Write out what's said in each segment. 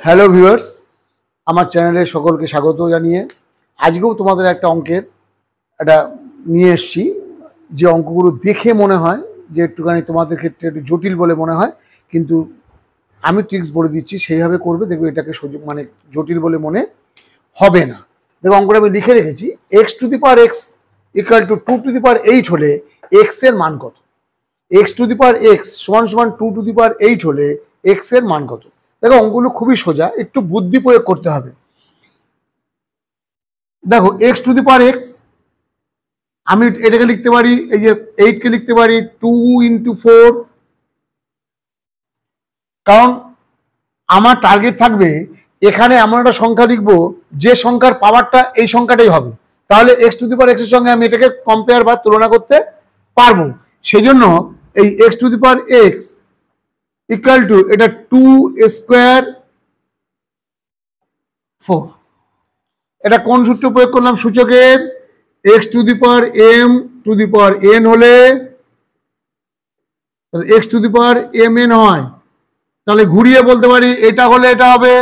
Hello viewers, আমার চ্যানেলে সকলকে স্বাগত জানিয়ে আজকেও তোমাদের একটা অঙ্কের একটা নিয়ে এসেছি। যে অঙ্কগুলো দেখে মনে হয় যে একটুখানি তোমাদের ক্ষেত্রে একটু জটিল বলে মনে হয়, কিন্তু আমি ট্রিক্স বলে দিচ্ছি, সেইভাবে করবে, দেখবে এটাকে মানে জটিল বলে মনে হবে না। দেখো অঙ্কটা আমি লিখে রেখেছি, x to the power x equal to 2 to the power 8 হলে এক্স এর মান কত? X to the power x সমান সমান 2 টু দি পাওয়ার 8 হলে এক্স এর মান কত? দেখো অঙ্কগুলো খুবই সোজা, একটু বুদ্ধি প্রয়োগ করতে হবে। দেখো x to the power x, আমি এটাকে লিখতে পারি, এই যে 8 কে লিখতে পারি 2 ইন্টু 4, কারণ আমার টার্গেট থাকবে এখানে এমন একটা সংখ্যা লিখবো যে সংখ্যার পাওয়ারটা এই সংখ্যাটাই হবে, তাহলে x to the power x এর সঙ্গে আমি এটাকে কম্পেয়ার বা তুলনা করতে পারবো। সেই জন্য এই x to the power x equal two এটা 2 স্কোয়ার 4, এটা কোন সূত্র প্রয়োগ করলাম? সূচকের x to the power m to the power n হলে x to the power m n হয়, তাহলে ঘুরিয়ে বলতে পারি এটা হলে এটা হবে।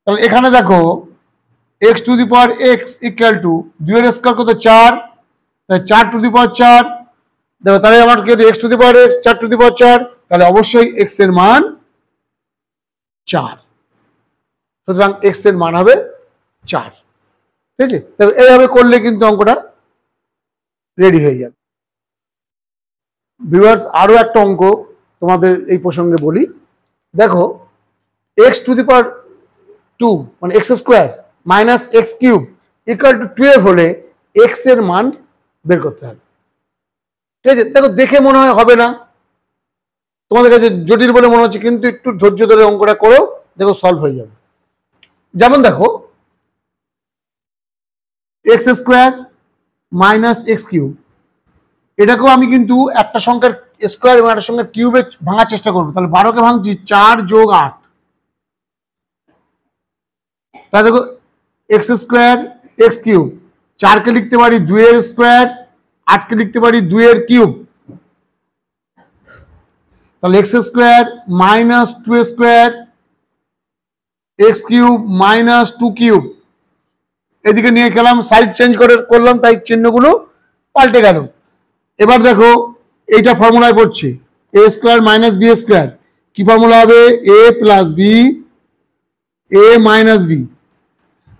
তাহলে এখানে দেখো x to the power x equal to 2 এর স্কয়ার কত? 4, তাহলে 4 টু দি পাওয়ার 4। দেখো তাহলে আমার x to the power x 4 to the power 4, তাহলে অবশ্যই এক্স এর মান 4। সুতরাং এক্স এর মান হবে 4। ঠিক আছে, এইভাবে করলে কিন্তু অঙ্কটা রেডি হয়ে যাবে। ভিউয়ার্স, আরো একটা অঙ্ক তোমাদের এই প্রসঙ্গে বলি। দেখো এক্স টু দি পাওয়ার 2 মানে x square minus x cube equal to 12 হলে এক্স এর মান বের করতে হবে। ঠিক আছে, দেখো দেখে মনে হয় হবে না, তোমাদের কাছে জটিল বলে মনে হচ্ছে, কিন্তু একটু ধৈর্য ধরে অঙ্কটা করো, দেখো সলভ হয়ে যাবে। যেমন দেখো x square minus x cube, এটাকেও আমি কিন্তু একটা সংখ্যার স্কোয়ার এবং একটা সংখ্যার কিউবে ভাঙার চেষ্টা করবো। তাহলে 12কে ভাঙছি 4 যোগ 8, তাহলে দেখো এক্স স্কোয়ার এক্স কিউব, 4কে লিখতে পারি 2 এর স্কোয়ার, 8কে লিখতে পারি 2 এর কিউব, তাহলে x square minus 2 square x cube minus 2 cube, এদিকে নিয়ে গেলাম, সাইড চেঞ্জ করলাম, তাই চিহ্নগুলো পাল্টে গেল। এবার দেখো এইটা ফর্মুলায় পড়ছে এ স্কোয়ার মাইনাস বি স্কোয়ার, কি ফর্মুলা হবে? এ plus B A minus B,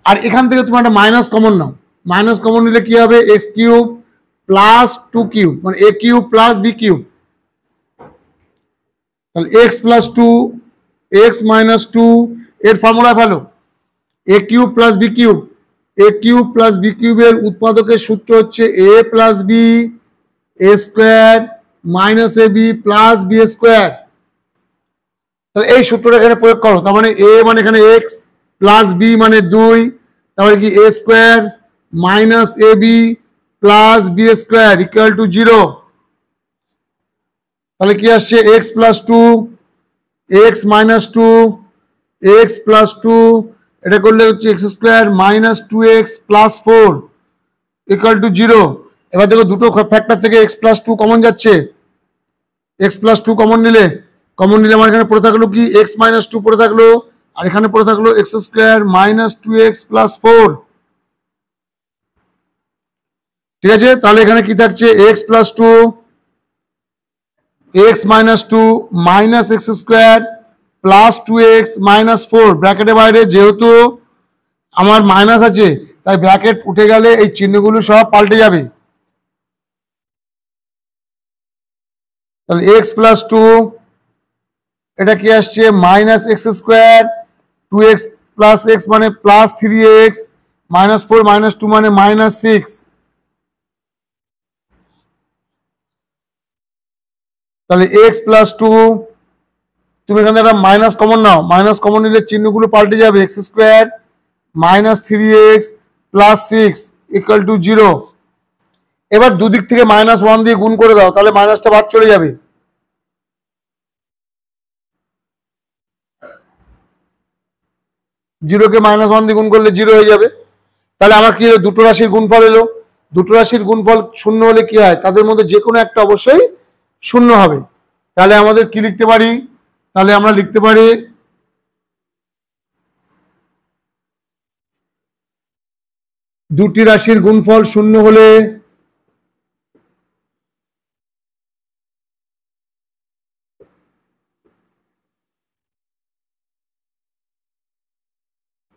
আর এখান থেকে তুমি একটা মাইনাস কমন নাও, মাইনাস কমন নিলে কি হবে? এক্স কিউব প্লাস 2 কিউব মানে এ কিউব প্লাস বি কিউব, তাহলে এক্স প্লাস 2 এক্স মাইনাস 2, এর ফর্মুলা ফেলো এ কিউব প্লাস বি কিউব, এ কিউব প্লাস বি কিউবের উৎপাদকের সূত্র হচ্ছে এ plus B A square minus a b plus b square. তাহলে এই সূত্রটা এখানে প্রয়োগ করো, তার মানে এ মানে এখানে এক্স প্লাস বি মানে 2, তাহলে কি a square minus a b plus b square equal to 0। তাহলে কি আসছে? X plus 2 x minus 2 x plus 2, এটা করলে হচ্ছে x square minus 2x plus 4 equal to 0। এবার দেখো দুটো ফ্যাক্টর থেকে এক্স প্লাস 2 কমন যাচ্ছে, এক্স প্লাস 2 কমন নিলে আমার এখানে পড়ে থাকলো কি? এক্স মাইনাস 2 পড়ে থাকলো, আর এখানে পড়ে থাকলো x square minus 2x plus 4। ঠিক আছে, তাহলে এখানে কি থাকছে? X plus 2 x minus 2 minus x square plus 2x minus 4, ব্র্যাকেটের বাইরে যেহেতু আমার মাইনাস আছে তাই ব্র্যাকেট উঠে গেলে এই চিহ্নগুলো সব পাল্টে যাবে। তাহলে এক্স প্লাস 2 এটা কি আসছে? Minus x square 2x plus x মানে প্লাস 3x মাইনাস 4 মাইনাস 2 মানে মাইনাস 6। তাহলে এক্স প্লাস 2 তুমি এখানে একটা মাইনাস কমন নাও, মাইনাস কমন নিলে চিহ্নগুলো পাল্টে যাবে, x square minus 3x plus 6 equal to 0। এবার দুদিক থেকে -1 দিয়ে গুণ করে দাও, তাহলে মাইনাসটা বাদ চলে যাবে। জিরোকে -1 দিয়ে গুণ করলে 0 হয়ে যাবে। তাহলে আমার কি দুটো রাশির গুণফল এলো, দুটো রাশির গুণফল শূন্য হলে কি হয়? তাদের মধ্যে যে কোনো একটা অবশ্যই শূন্য হবে। তাহলে আমাদের কি লিখতে পারি? তাহলে আমরা লিখতে পারি দুটি রাশির গুণফল শূন্য হলে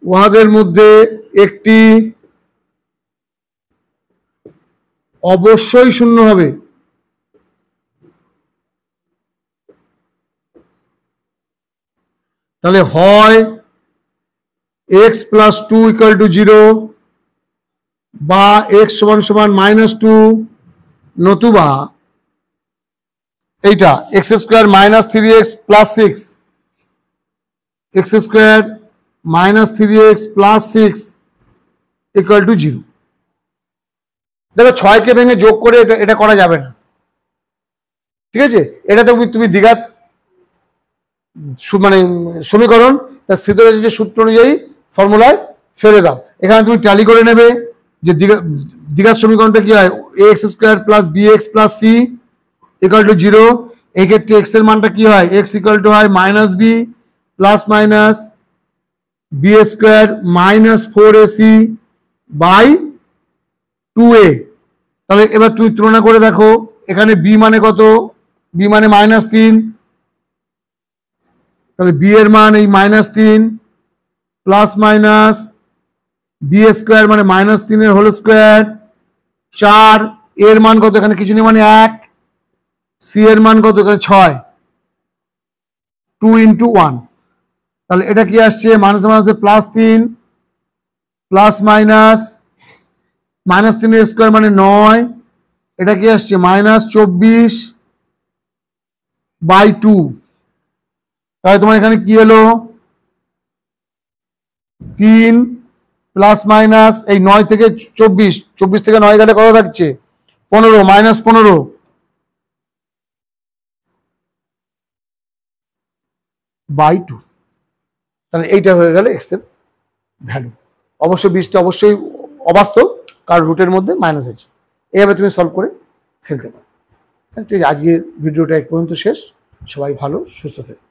উহাদের মধ্যে একটি অবশ্যই শূন্য হবে। তাহলে হয় x প্লাস 2 ইকুয়াল টু 0 বা x সমান সমান -2, নতুবা এইটা x square minus 3x plus 6, x square minus 3x plus 6 equal to 0। দেখো 6 কে ভেঙে যোগ করে এটা করা যাবে না, ঠিক আছে? এটা তুমি দ্বিঘাত মানে সমীকরণ তার স্থিতিরাজি সূত্র অনুযায়ী ফর্মুলায় ফেলে দাও। এখানে তুমি ট্যালি করে নেবে যে দ্বিঘাত সমীকরণটা কি হয়, ax square plus bx plus c equal to 0। এই ক্ষেত্রে x এর মানটা কি হয়, x ইকুয়াল টু হয় minus b plus minus b square minus 4ac by 2a। তাহলে এবার তুমি তুলনা করে দেখো, এখানে b মানে কত, b মানে -3, তাহলে b এর মান এই -3 প্লাস মাইনাস b স্কোয়ার মানে -3 এর হোল স্কোয়ার 4, এর মান কত, এখানে কিছু নেই মানে 1, c এর মান কত, এখানে 6, 2 ইন্টু 1। তাহলে এটা কি আসছে, মাইনাস মাইনাসে +3 প্লাস মাইনাস -3 এর স্কোয়ার মানে 9, এটা কি আসছে -24 বাই 2। তাহলে তোমার এখানে কি হলো, 3 প্লাস মাইনাস এই 9 থেকে 24 থেকে 9 গেলে কত থাকছে, 15 -15 বাই 2। তাহলে এইটা হয়ে গেল এক্স এর ভ্যালু। অবশ্যই 20টা অবশ্যই অবাস্তব, কারণ রুটের মধ্যে মাইনাস আছে। এইভাবে তুমি সলভ করে ফেলতে পারো। ঠিক আছে, আজকের ভিডিওটা এক পর্যন্ত শেষ। সবাই ভালো সুস্থ থাকে।